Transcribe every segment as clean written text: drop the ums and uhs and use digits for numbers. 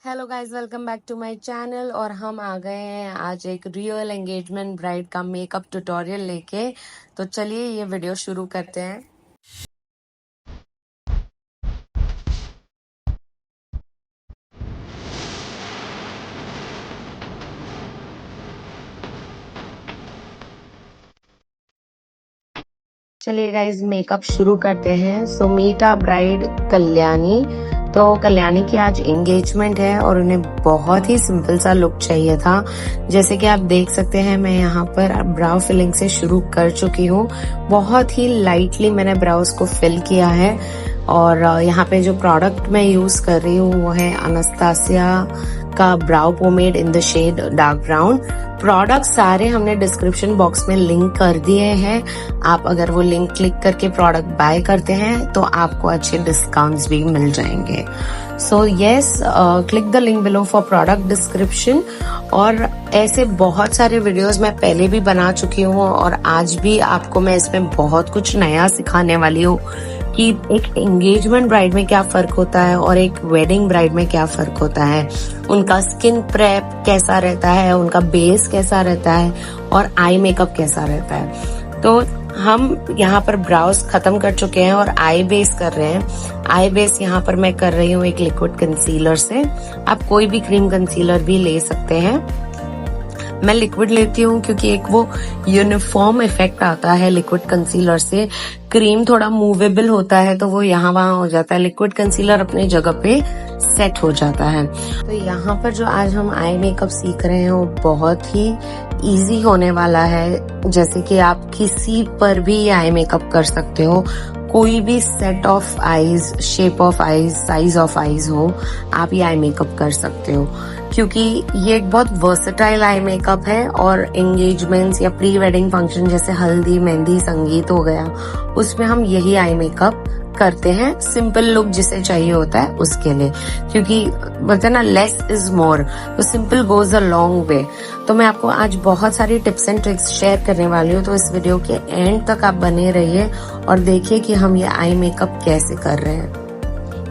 Hello guys, welcome back to my channel. और हम आ गए हैं आज एक रियल एंगेजमेंट ब्राइड का मेकअप ट्यूटोरियल लेके। तो चलिए ये वीडियो शुरू करते हैं। चलिए गाइस मेकअप शुरू करते हैं। So meet our bride Kalyani. तो कल्याणी की आज एंगेजमेंट है और उन्हें बहुत ही सिंपल सा लुक चाहिए था। जैसे कि आप देख सकते हैं मैं यहाँ पर ब्राउ फिलिंग से शुरू कर चुकी हूँ। बहुत ही लाइटली मैंने ब्राउज को फिल किया है। और यहाँ पे जो प्रोडक्ट मैं यूज कर रही हूँ वो है अनास्तासिया का brow pomade in the shade dark brown. Product सारे हमने डिस्क्रिप्शन बॉक्स में लिंक कर दिए हैं। आप अगर वो लिंक क्लिक करके प्रोडक्ट बाय करते हैं तो आपको अच्छे डिस्काउंट्स भी मिल जाएंगे। So yes, click the link below for product description. और ऐसे बहुत सारे वीडियोस मैं पहले भी बना चुकी हूँ और आज भी आपको मैं इसमें बहुत कुछ नया सिखाने वाली हूँ कि एक एंगेजमेंट ब्राइड में क्या फर्क होता है और एक वेडिंग ब्राइड में क्या फर्क होता है, उनका स्किन प्रेप कैसा रहता है, उनका बेस कैसा रहता है और आई मेकअप कैसा रहता है। तो हम यहाँ पर ब्राउज खत्म कर चुके हैं और आई बेस कर रहे हैं। आई बेस यहाँ पर मैं कर रही हूँ एक लिक्विड कंसीलर से। आप कोई भी क्रीम कंसीलर भी ले सकते हैं। मैं लिक्विड लेती हूँ क्योंकि एक वो यूनिफॉर्म इफेक्ट आता है लिक्विड कंसीलर से। क्रीम थोड़ा मूवेबल होता है तो वो यहाँ वहां हो जाता है, लिक्विड कंसीलर अपनी जगह पे सेट हो जाता है। तो यहाँ पर जो आज हम आई मेकअप सीख रहे हैं वो बहुत ही इजी होने वाला है। जैसे कि आप किसी पर भी आई मेकअप कर सकते हो, कोई भी set of eyes, shape of eyes, size of eyes हो, आप ये आई मेकअप कर सकते हो। क्योंकि ये एक बहुत वर्सेटाइल आई मेकअप है और एंगेजमेंट्स या प्री वेडिंग फंक्शन जैसे हल्दी, मेहंदी, संगीत हो गया, उसमें हम यही आई मेकअप करते हैं। सिंपल लुक जिसे चाहिए होता है उसके लिए, क्योंकि बोलते हैं ना लेस इज मोर, तो simple goes a long way. तो मैं आपको आज बहुत सारी टिप्स एंड ट्रिक्स शेयर करने वाली हूँ। तो इस वीडियो के एंड तक आप बने रहिए और देखिए कि हम ये आई मेकअप कैसे कर रहे हैं।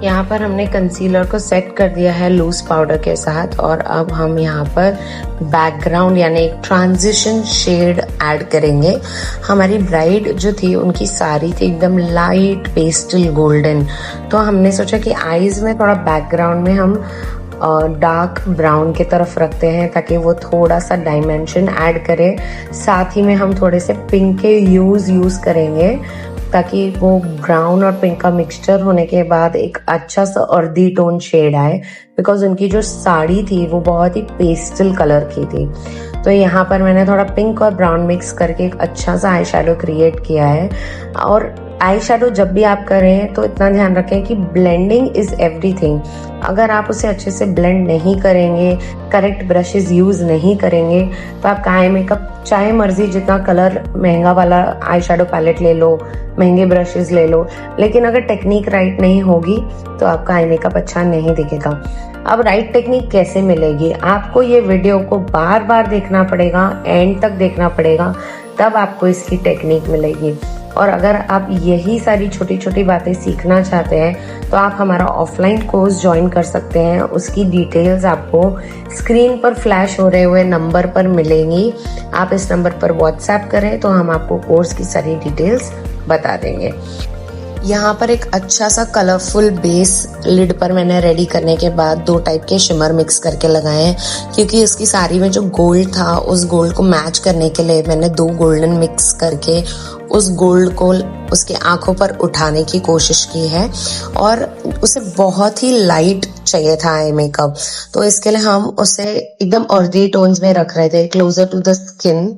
यहाँ पर हमने कंसीलर को सेट कर दिया है लूज पाउडर के साथ और अब हम यहाँ पर बैकग्राउंड यानी एक ट्रांजिशन शेड ऐड करेंगे। हमारी ब्राइड जो थी उनकी साड़ी थी एकदम लाइट पेस्टल गोल्डन, तो हमने सोचा कि आईज में थोड़ा बैकग्राउंड में हम डार्क ब्राउन की तरफ रखते हैं ताकि वो थोड़ा सा डायमेंशन ऐड करे। साथ ही में हम थोड़े से पिंक के यूज करेंगे ताकि वो ब्राउन और पिंक का मिक्सचर होने के बाद एक अच्छा सा अर्दी टोन शेड आए, बिकॉज उनकी जो साड़ी थी वो बहुत ही पेस्टल कलर की थी। तो यहाँ पर मैंने थोड़ा पिंक और ब्राउन मिक्स करके एक अच्छा सा आई शैडो क्रिएट किया है। और आई शैडो जब भी आप करें तो इतना ध्यान रखें कि ब्लेंडिंग इज एवरीथिंग। अगर आप उसे अच्छे से ब्लेंड नहीं करेंगे, करेक्ट ब्रशेस यूज नहीं करेंगे, तो आपका आई मेकअप चाहे मर्जी जितना कलर महंगा वाला आई शैडो पैलेट ले लो, महंगे ब्रशेस ले लो, लेकिन अगर टेक्निक राइट नहीं होगी तो आपका आई मेकअप अच्छा नहीं दिखेगा। अब राइट टेक्निक कैसे मिलेगी? आपको ये वीडियो को बार बार देखना पड़ेगा, एंड तक देखना पड़ेगा, तब आपको इसकी टेक्निक मिलेगी। और अगर आप यही सारी छोटी छोटी बातें सीखना चाहते हैं तो आप हमारा ऑफलाइन कोर्स ज्वाइन कर सकते हैं। उसकी डिटेल्स आपको स्क्रीन पर फ्लैश हो रहे हुए नंबर पर मिलेंगी। आप इस नंबर पर व्हाट्सएप करें तो हम आपको कोर्स की सारी डिटेल्स बता देंगे। यहाँ पर एक अच्छा सा कलरफुल बेस लिड पर मैंने रेडी करने के बाद 2 टाइप के शिमर मिक्स करके लगाए हैं, क्योंकि उसकी साड़ी में जो गोल्ड था उस गोल्ड को मैच करने के लिए मैंने 2 गोल्डन मिक्स करके उस गोल्ड को उसके आंखों पर उठाने की कोशिश की है। और उसे बहुत ही लाइट चाहिए था आई मेकअप, तो इसके लिए हम उसे एकदम अर्दी टोन्स में रख रहे थे, क्लोजर टू द स्किन।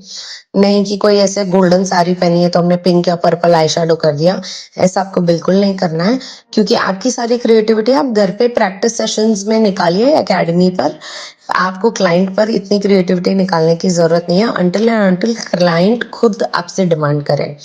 नहीं कि कोई ऐसे गोल्डन साड़ी पहनी है तो हमने पिंक या पर्पल आई शैडो कर दिया, ऐसा आपको बिल्कुल नहीं करना है। क्योंकि आपकी सारी क्रिएटिविटी आप घर पे प्रैक्टिस सेशंस में निकालिए एकेडमी पर, आपको क्लाइंट पर इतनी क्रिएटिविटी निकालने की ज़रूरत नहीं है अनटिल क्लाइंट खुद आपसे डिमांड करे।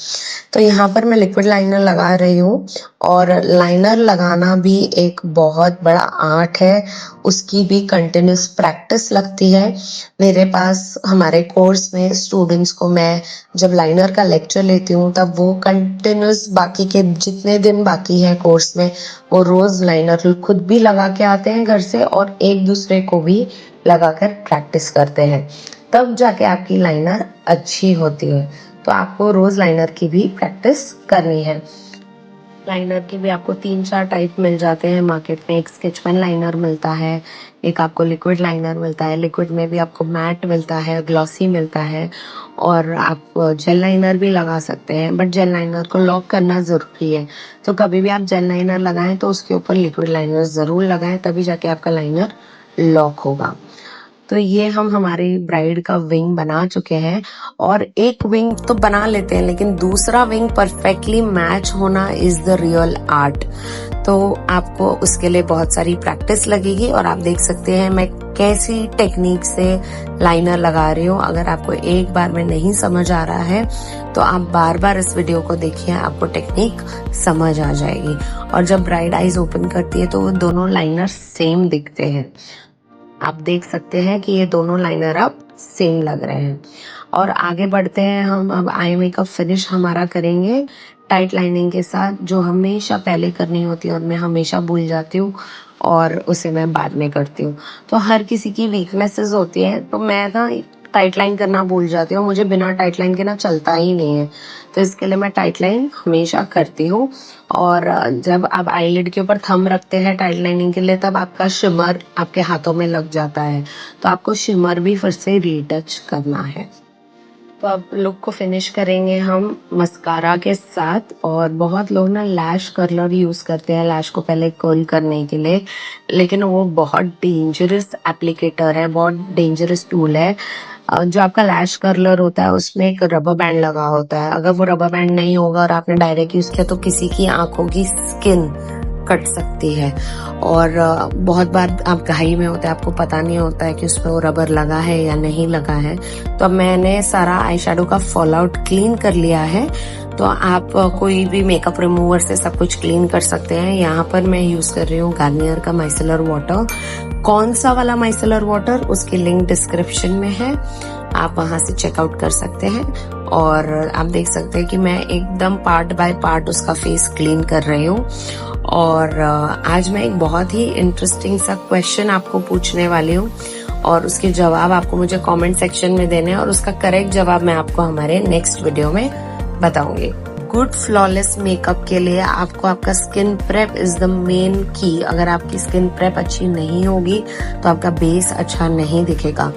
तो यहाँ पर मैं लिक्विड लाइनर लगा रही हूँ और लाइनर लगाना भी एक बहुत बड़ा आर्ट है, उसकी भी कंटिन्यूस प्रैक्टिस लगती है। मेरे पास हमारे कोर्स में स्टूडेंट्स को मैं जब लाइनर का लेक्चर लेती हूँ तब वो कंटिन्यूस बाकी के जितने दिन बाकी है कोर्स में वो रोज़ लाइनर खुद भी लगा के आते हैं घर से और एक दूसरे को भी लगाकर प्रैक्टिस करते हैं, तब जाके आपकी लाइनर अच्छी होती है। तो आपको रोज लाइनर की भी प्रैक्टिस करनी है। लाइनर के भी आपको 3-4 टाइप मिल जाते हैं मार्केट में। एक स्केच पेन लाइनर मिलता है, एक आपको लिक्विड लाइनर मिलता है, लिक्विड में भी आपको मैट मिलता है, ग्लॉसी मिलता है और आप जेल लाइनर भी लगा सकते हैं, बट जेल लाइनर को लॉक करना ज़रूरी है। तो कभी भी आप जेल लाइनर लगाएं तो उसके ऊपर लिक्विड लाइनर ज़रूर लगाएं, तभी जाके आपका लाइनर लॉक होगा। तो ये हम हमारी ब्राइड का विंग बना चुके हैं और एक विंग तो बना लेते हैं लेकिन दूसरा विंग परफेक्टली मैच होना इज द रियल आर्ट। तो आपको उसके लिए बहुत सारी प्रैक्टिस लगेगी और आप देख सकते हैं मैं कैसी टेक्निक से लाइनर लगा रही हूँ। अगर आपको एक बार में नहीं समझ आ रहा है तो आप बार बार इस वीडियो को देखिए, आपको टेक्निक समझ आ जाएगी। और जब ब्राइड आईज ओपन करती है तो वो दोनों लाइनर सेम दिखते हैं। आप देख सकते हैं कि ये दोनों लाइनर अब सेम लग रहे हैं। और आगे बढ़ते हैं हम, अब आई मेकअप फिनिश हमारा करेंगे टाइट लाइनिंग के साथ, जो हमेशा पहले करनी होती है और मैं हमेशा भूल जाती हूँ और उसे मैं बाद में करती हूँ। तो हर किसी की वीकनेसेस होती है, तो मैं ना टाइट लाइन करना भूल जाती हूँ, मुझे बिना टाइट लाइन के ना चलता ही नहीं है। तो इसके लिए मैं टाइट लाइन हमेशा करती हूँ। और जब आप आईलिड के ऊपर थंब रखते हैं टाइट लाइनिंग के लिए तब आपका शिमर आपके हाथों में लग जाता है, तो आपको शिमर भी फिर से रीटच करना है। तो अब लुक को फिनिश करेंगे हम मस्कारा के साथ। और बहुत लोग ना लैश कर्लर यूज़ करते हैं लैश को पहले कर्ल करने के लिए, लेकिन वो बहुत डेंजरस एप्लीकेटर है, बहुत डेंजरस टूल है। जो आपका लैश कर्लर होता है उसमें एक रबर बैंड लगा होता है, अगर वो रबर बैंड नहीं होगा और आपने डायरेक्ट यूज़ किया तो किसी की आंखों की स्किन कट सकती है। और बहुत बार आप घाई में होते हैं, आपको पता नहीं होता है कि उसमें वो रबर लगा है या नहीं लगा है। तो अब मैंने सारा आई शेडो का फॉल आउट क्लीन कर लिया है। तो आप कोई भी मेकअप रिमूवर से सब कुछ क्लीन कर सकते हैं। यहाँ पर मैं यूज कर रही हूँ गार्नियर का माइसेलर वाटर। कौन सा वाला माइसेलर वाटर, उसकी लिंक डिस्क्रिप्शन में है, आप वहां से चेकआउट कर सकते हैं। और आप देख सकते हैं कि मैं एकदम पार्ट बाय पार्ट उसका फेस क्लीन कर रही हूँ। और आज मैं एक बहुत ही इंटरेस्टिंग सा क्वेश्चन आपको पूछने वाली हूँ और उसके जवाब आपको मुझे कमेंट सेक्शन में देने हैं और उसका करेक्ट जवाब मैं आपको हमारे नेक्स्ट वीडियो में बताऊंगी। गुड फ्लॉलेस मेकअप के लिए आपको आपका skin prep is the main की। अगर आपकी स्किन प्रेप अच्छी नहीं होगी तो आपका बेस अच्छा नहीं दिखेगा।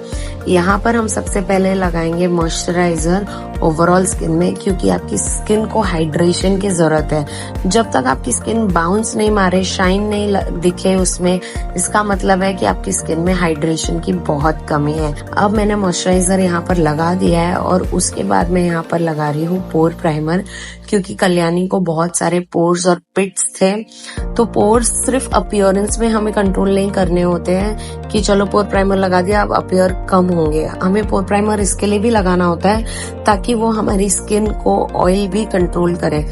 यहाँ पर हम सबसे पहले लगाएंगे मॉइस्चराइजर ओवरऑल स्किन में, क्योंकि आपकी स्किन को हाइड्रेशन की जरूरत है। जब तक आपकी स्किन बाउंस नहीं मारे, शाइन नहीं दिखे उसमें, इसका मतलब है कि आपकी स्किन में हाइड्रेशन की बहुत कमी है। अब मैंने मॉइस्चराइजर यहाँ पर लगा दिया है और उसके बाद मैं यहाँ पर लगा रही हूँ पोर प्राइमर, क्योंकि कल्याणी को बहुत सारे पोर्स और पिट्स थे। तो पोर्स सिर्फ अपीयरेंस में हमें कंट्रोल नहीं करने होते हैं कि चलो पोर प्राइमर लगा दिया अब अपीयर कम होंगे। हमें पोर प्राइमर इसके लिए भी लगाना होता है ताकि वो हमारी स्किन को ऑयल भी कंट्रोल करे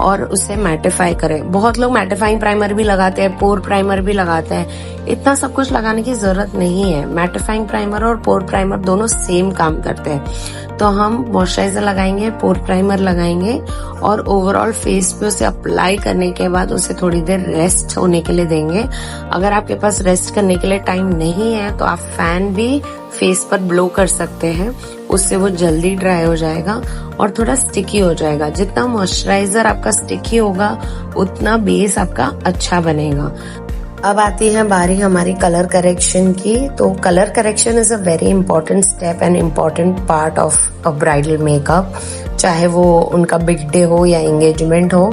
और उसे मैटिफाई करे। बहुत लोग मैटिफाइंग प्राइमर भी लगाते हैं, पोर प्राइमर भी लगाते हैं। इतना सब कुछ लगाने की जरूरत नहीं है। मैटिफाइंग प्राइमर और पोर प्राइमर दोनों सेम काम करते हैं। तो हम मॉइस्चराइजर लगाएंगे, पोर प्राइमर लगाएंगे और ओवरऑल फेस पे उसे अप्लाई करने के बाद उसे थोड़ी देर रेस्ट होने के लिए देंगे। अगर आपके पास रेस्ट करने के लिए टाइम नहीं है तो आप फैन भी फेस पर ब्लो कर सकते हैं, उससे वो जल्दी ड्राई हो जाएगा और थोड़ा स्टिकी हो जाएगा। जितना मॉइस्चराइजर आपका स्टिकी होगा उतना बेस आपका अच्छा बनेगा। अब आती है बारी हमारी कलर करेक्शन की। तो colour correction is a very important step and important part of a bridal makeup. चाहे वो उनका बर्थडे हो या एंगेजमेंट हो,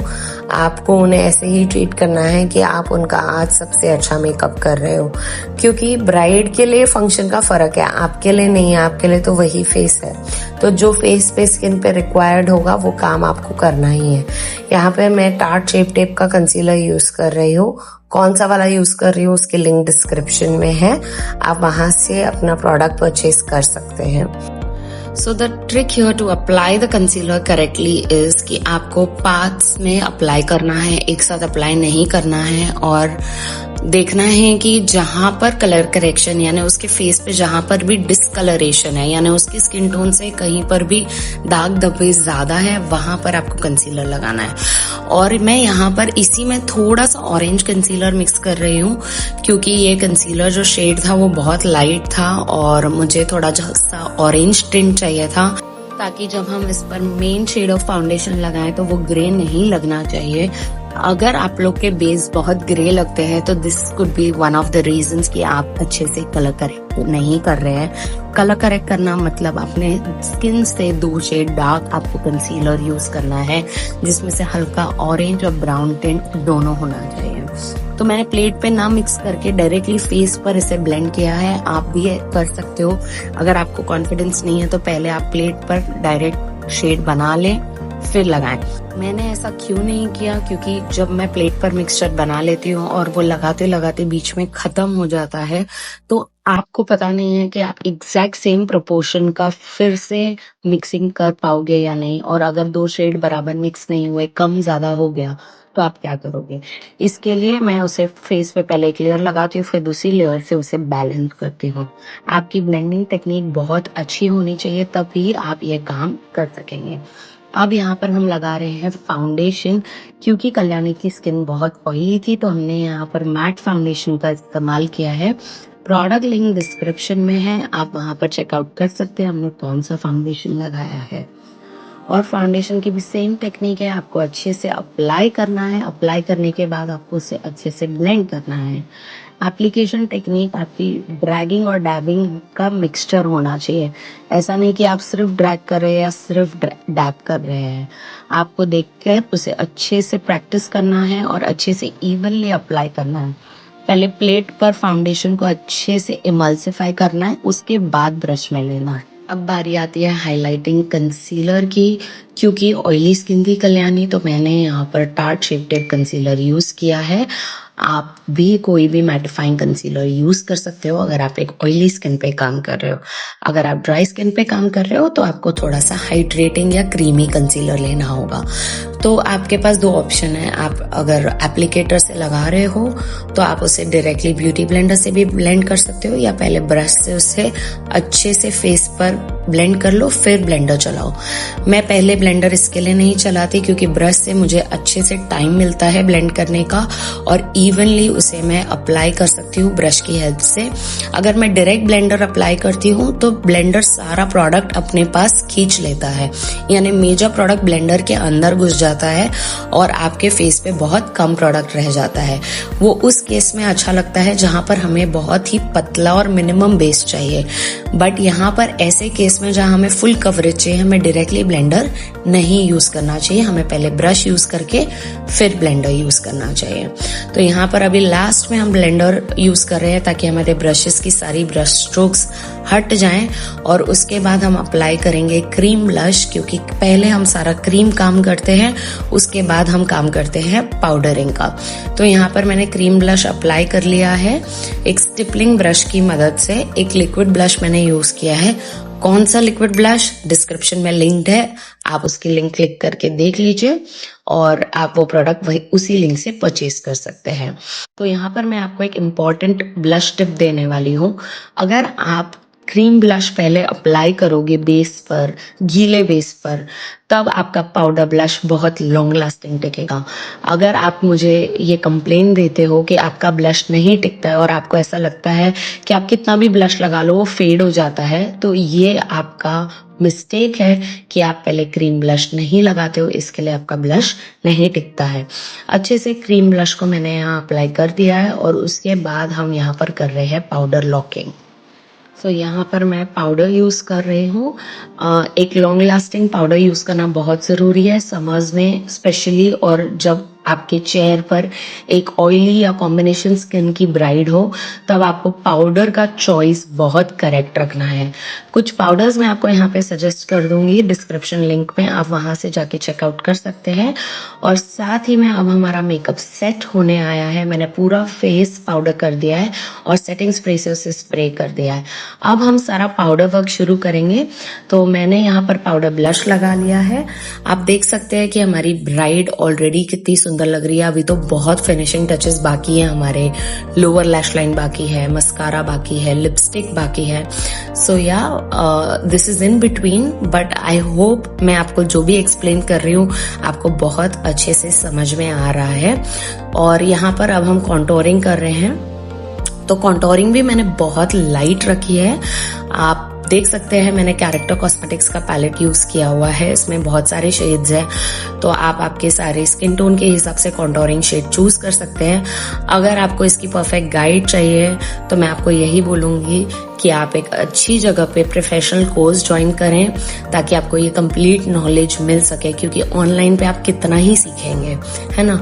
आपको उन्हें ऐसे ही ट्रीट करना है कि आप उनका आज सबसे अच्छा मेकअप कर रहे हो। क्योंकि ब्राइड के लिए फंक्शन का फर्क है, आपके लिए नहीं है, आपके लिए तो वही फेस है। तो जो फेस पे स्किन पे रिक्वायर्ड होगा वो काम आपको करना ही है। यहाँ पे मैं टार्ट शेप टेप का कंसीलर यूज कर रही हूँ। कौन सा वाला यूज कर रही हूँ उसकी लिंक डिस्क्रिप्शन में है, आप वहां से अपना प्रोडक्ट परचेज कर सकते हैं। So the trick here to apply the concealer correctly is कि आपको पार्ट्स में अप्लाई करना है, एक साथ अप्लाई नहीं करना है, और देखना है कि जहां पर कलर करेक्शन यानी उसके फेस पे जहां पर भी डिस्कलरेशन है यानी उसकी स्किन टोन से कहीं पर भी दाग धब्बे ज्यादा है, वहां पर आपको कंसीलर लगाना है। और मैं यहाँ पर इसी में थोड़ा सा ऑरेंज कंसीलर मिक्स कर रही हूँ, क्योंकि ये कंसीलर जो शेड था वो बहुत लाइट था और मुझे थोड़ा सा ऑरेंज टिंट चाहिए था, ताकि जब हम इस पर मेन शेड ऑफ फाउंडेशन लगाएं तो वो ग्रे नहीं लगना चाहिए। अगर आप लोग के बेस बहुत ग्रे लगते हैं तो this could be one of the reasons कि आप अच्छे से कलर करेक्ट नहीं कर रहे हैं। कलर करेक्ट करना मतलब अपने स्किन से 2 शेड डार्क आपको कंसीलर यूज करना है, जिसमें से हल्का ऑरेंज और ब्राउन टिंट दोनों होना चाहिए। तो मैंने प्लेट पे ना मिक्स करके डायरेक्टली फेस पर इसे ब्लेंड किया है। आप भी कर सकते हो। अगर आपको कॉन्फिडेंस नहीं है तो पहले आप प्लेट पर डायरेक्ट शेड बना लें फिर लगाएं। मैंने ऐसा क्यों नहीं किया, क्योंकि जब मैं प्लेट पर मिक्सचर बना लेती हूँ और वो लगाते लगाते बीच में खत्म हो जाता है, तो आपको पता नहीं है कि आप एग्जैक्ट सेम प्रोपोर्शन का फिर से मिक्सिंग कर पाओगे या नहीं। और अगर 2 शेड बराबर मिक्स नहीं हुए, कम ज्यादा हो गया, तो आप क्या करोगे। इसके लिए मैं उसे फेस पे पहले एक लेयर लगाती हूँ, फिर दूसरी लेयर से उसे बैलेंस करती हूँ। आपकी ब्लेंडिंग टेक्निक बहुत अच्छी होनी चाहिए, तभी आप ये काम कर सकेंगे। अब यहाँ पर हम लगा रहे हैं फाउंडेशन। क्योंकि कल्याणी की स्किन बहुत ऑयली थी तो हमने यहाँ पर मैट फाउंडेशन का इस्तेमाल किया है। प्रोडक्ट लिंक डिस्क्रिप्शन में है, आप वहां पर चेकआउट कर सकते हैं हमने कौन सा फाउंडेशन लगाया है। और फाउंडेशन की भी सेम टेक्निक है, आपको अच्छे से अप्लाई करना है। अप्लाई करने के बाद आपको उसे अच्छे से ब्लेंड करना है। एप्लीकेशन टेक्निक आपकी ड्रैगिंग और डैबिंग का मिक्सचर होना चाहिए। ऐसा नहीं कि आप सिर्फ ड्रैग कर रहे हैं या सिर्फ डैब कर रहे हैं। आपको देखकर उसे अच्छे से प्रैक्टिस करना है और अच्छे से इवनली अप्लाई करना है। पहले प्लेट पर फाउंडेशन को अच्छे से इमल्सिफाई करना है, उसके बाद ब्रश में लेना है। अब बारी आती है हाइलाइटिंग कंसीलर की। क्योंकि ऑयली स्किन थी कल्याणी, तो मैंने यहाँ पर tart shape tape concealer use किया है। आप भी कोई भी मैटिफाइंग कंसीलर यूज कर सकते हो अगर आप एक ऑयली स्किन पे काम कर रहे हो। अगर आप ड्राई स्किन पे काम कर रहे हो तो आपको थोड़ा सा हाइड्रेटिंग या क्रीमी कंसीलर लेना होगा। तो आपके पास 2 ऑप्शन है। आप अगर एप्लीकेटर से लगा रहे हो तो आप उसे डायरेक्टली ब्यूटी ब्लेंडर से भी ब्लेंड कर सकते हो, या पहले ब्रश से उसे अच्छे से फेस पर ब्लेंड कर लो फिर ब्लेंडर चलाओ। मैं पहले ब्लेंडर इसके लिए नहीं चलाती क्योंकि ब्रश से मुझे अच्छे से टाइम मिलता है ब्लेंड करने का और इवनली उसे मैं अप्लाई कर सकती हूँ ब्रश की हेल्प से। अगर मैं डायरेक्ट ब्लेंडर अप्लाई करती हूँ तो ब्लेंडर सारा प्रोडक्ट अपने पास खींच लेता है, यानी मेजर प्रोडक्ट ब्लेंडर के अंदर घुस जाता है और आपके फेस पे बहुत कम प्रोडक्ट रह जाता है। वो उस केस में अच्छा लगता है जहां पर हमें बहुत ही पतला और मिनिमम बेस चाहिए। बट यहाँ पर ऐसे केस में जहां हमें फुल कवरेज चाहिए, हमें डायरेक्टली ब्लेंडर नहीं यूज करना चाहिए। हमें पहले ब्रश यूज करके फिर ब्लेंडर यूज करना चाहिए। तो यहाँ पर अभी लास्ट में हम ब्लेंडर यूज कर रहे हैं ताकि हमारे ब्रशेस की सारी ब्रश स्ट्रोक्स हट जाएं। और उसके बाद हम अप्लाई करेंगे क्रीम ब्लश, क्योंकि पहले हम सारा क्रीम काम करते हैं, उसके बाद हम काम करते हैं पाउडरिंग का। तो यहाँ पर मैंने क्रीम ब्लश अप्लाई कर लिया है। एक स्टिपलिंग ब्रश की मदद से एक लिक्विड ब्लश मैंने यूज किया है। कौन सा लिक्विड ब्लश डिस्क्रिप्शन में लिंक्ड है, आप उसकी लिंक क्लिक करके देख लीजिए और आप वो प्रोडक्ट वही उसी लिंक से परचेज कर सकते हैं। तो यहाँ पर मैं आपको एक इम्पॉर्टेंट ब्लश टिप देने वाली हूँ। अगर आप क्रीम ब्लश पहले अप्लाई करोगे बेस पर, गीले बेस पर, तब आपका पाउडर ब्लश बहुत लॉन्ग लास्टिंग टिकेगा। अगर आप मुझे ये कंप्लेन देते हो कि आपका ब्लश नहीं टिकता है और आपको ऐसा लगता है कि आप कितना भी ब्लश लगा लो वो फेड हो जाता है, तो ये आपका मिस्टेक है कि आप पहले क्रीम ब्लश नहीं लगाते हो, इसके लिए आपका ब्लश नहीं टिकता है। अच्छे से क्रीम ब्लश को मैंने यहाँ अप्लाई कर दिया है और उसके बाद हम यहाँ पर कर रहे हैं पाउडर लॉकिंग। सो यहाँ पर मैं पाउडर यूज़ कर रही हूँ। एक लॉन्ग लास्टिंग पाउडर यूज़ करना बहुत ज़रूरी है समर्स में स्पेशली, और जब आपके चेहरे पर एक ऑयली या कॉम्बिनेशन स्किन की ब्राइड हो तब आपको पाउडर का चॉइस बहुत करेक्ट रखना है। कुछ पाउडर्स मैं आपको यहाँ पे सजेस्ट कर दूंगी डिस्क्रिप्शन लिंक में, आप वहाँ से जाके चेकआउट कर सकते हैं। और साथ ही में अब हमारा मेकअप सेट होने आया है। मैंने पूरा फेस पाउडर कर दिया है और सेटिंग स्प्रे से उसे स्प्रे कर दिया है। अब हम सारा पाउडर वर्क शुरू करेंगे। तो मैंने यहाँ पर पाउडर ब्लश लगा लिया है। आप देख सकते हैं कि हमारी ब्राइड ऑलरेडी कितनी सुंदर लग रही है। अभी तो बहुत फिनिशिंग टचेस बाकी है, हमारे लोअर लैश लाइन बाकी है, मस्कारा बाकी है, लिपस्टिक बाकी है। सो या this is in between, but I hope मैं आपको जो भी एक्सप्लेन कर रही हूँ आपको बहुत अच्छे से समझ में आ रहा है। और यहाँ पर अब हम कॉन्टोरिंग कर रहे हैं। तो कॉन्टोरिंग भी मैंने बहुत लाइट रखी है। आप देख सकते हैं मैंने कैरेक्टर कॉस्मेटिक्स का पैलेट यूज किया हुआ है, इसमें बहुत सारे शेड्स हैं। तो आप आपके सारे स्किन टोन के हिसाब से कॉन्टोरिंग शेड चूज कर सकते हैं। अगर आपको इसकी परफेक्ट गाइड चाहिए तो मैं आपको यही बोलूंगी कि आप एक अच्छी जगह पे प्रोफेशनल कोर्स ज्वाइन करें ताकि आपको ये कंप्लीट नॉलेज मिल सके, क्योंकि ऑनलाइन पे आप कितना ही सीखेंगे, है ना।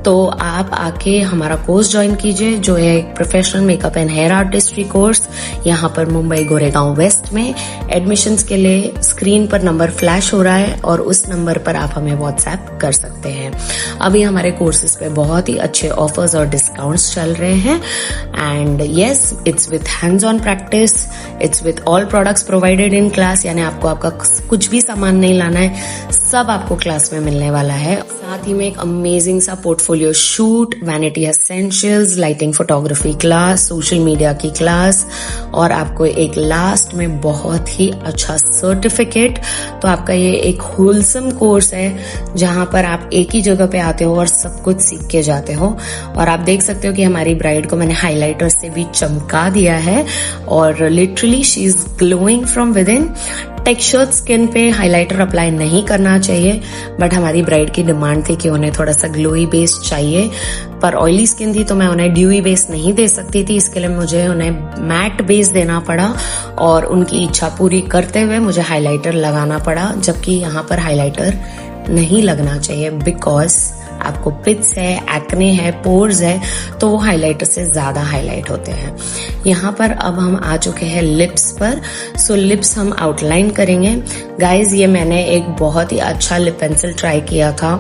तो आप आके हमारा कोर्स ज्वाइन कीजिए जो है एक professional makeup and hair artistry course, यहाँ पर मुंबई गोरेगांव वेस्ट में। एडमिशन्स के लिए स्क्रीन पर नंबर फ्लैश हो रहा है और उस नंबर पर आप हमें व्हाट्सएप कर सकते हैं। अभी हमारे कोर्सेज पे बहुत ही अच्छे ऑफर्स और डिस्काउंट्स चल रहे हैं। And yes, it's with hands on practice, it's with all products provided in class, यानी आपको आपका कुछ भी सामान नहीं लाना है, सब आपको क्लास में मिलने वाला है। साथ ही में एक अमेजिंग सा portfolio shoot, vanity essentials, lighting photography class, social media की क्लास, और आपको एक लास्ट में बहुत ही अच्छा सर्टिफिकेट। तो आपका ये एक होलसम कोर्स है जहां पर आप एक ही जगह पे आते हो और सब कुछ सीख के जाते हो। और आप देख सकते हो कि हमारी ब्राइड को मैंने हाइलाइटर से भी चमका दिया है और literally she is glowing from with in. Textured skin पे हाइलाइटर अप्लाई नहीं करना चाहिए, बट हमारी ब्राइड की डिमांड थी कि उन्हें थोड़ा सा ग्लोई बेस चाहिए, पर ऑयली स्किन थी तो मैं उन्हें ड्यूई बेस नहीं दे सकती थी, इसके लिए मुझे उन्हें मैट बेस देना पड़ा और उनकी इच्छा पूरी करते हुए मुझे हाइलाइटर लगाना पड़ा, जबकि यहाँ पर हाइलाइटर नहीं लगना चाहिए बिकॉज आपको पिट्स है, एक्ने है, पोर्स है, तो वो हाइलाइटर से ज्यादा हाईलाइट होते हैं। यहाँ पर अब हम आ चुके हैं लिप्स पर। सो लिप्स हम आउटलाइन करेंगे। गाइज ये मैंने एक बहुत ही अच्छा लिप पेंसिल ट्राई किया था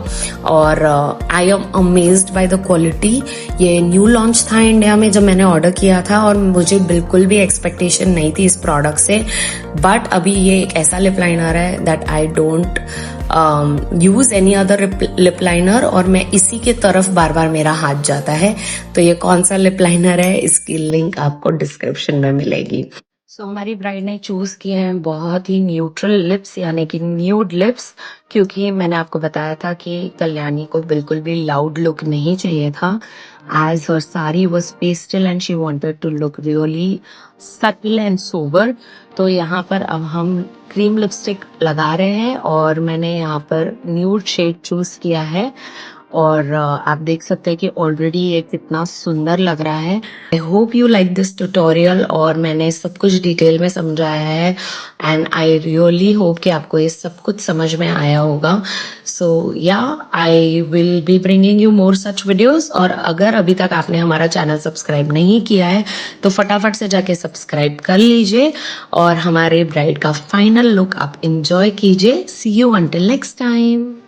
और I am amazed by the quality. ये न्यू लॉन्च था इंडिया में जब मैंने ऑर्डर किया था और मुझे बिल्कुल भी एक्सपेक्टेशन नहीं थी इस प्रोडक्ट से, बट अभी ये एक ऐसा लिप लाइनर है that I don't use any other lip liner, और मैं इसी के तरफ बार बार मेरा हाथ जाता है। तो ये कौन सा लिप लाइनर है इसकी लिंक आपको डिस्क्रिप्शन में मिलेगी। सो हमारी ब्राइड ने चूज किए हैं बहुत ही न्यूट्रल लिप्स यानी कि न्यूड लिप्स, क्योंकि मैंने आपको बताया था कि कल्याणी को बिल्कुल भी लाउड लुक नहीं चाहिए था। As her sari was pastel and she wanted to look really subtle and sober. तो यहाँ पर अब हम क्रीम लिपस्टिक लगा रहे हैं और मैंने यहाँ पर न्यूड शेड चूज किया है और आप देख सकते हैं कि ऑलरेडी ये कितना सुंदर लग रहा है। I hope you like this tutorial और मैंने सब कुछ डिटेल में समझाया है एंड आई रियली होप कि आपको ये सब कुछ समझ में आया होगा। सो या I will be bringing you more such videos, और अगर अभी तक आपने हमारा चैनल सब्सक्राइब नहीं किया है तो फटाफट से जाके सब्सक्राइब कर लीजिए और हमारे ब्राइड का फाइनल लुक आप इंजॉय कीजिए। सी यू अंटिल नेक्स्ट टाइम।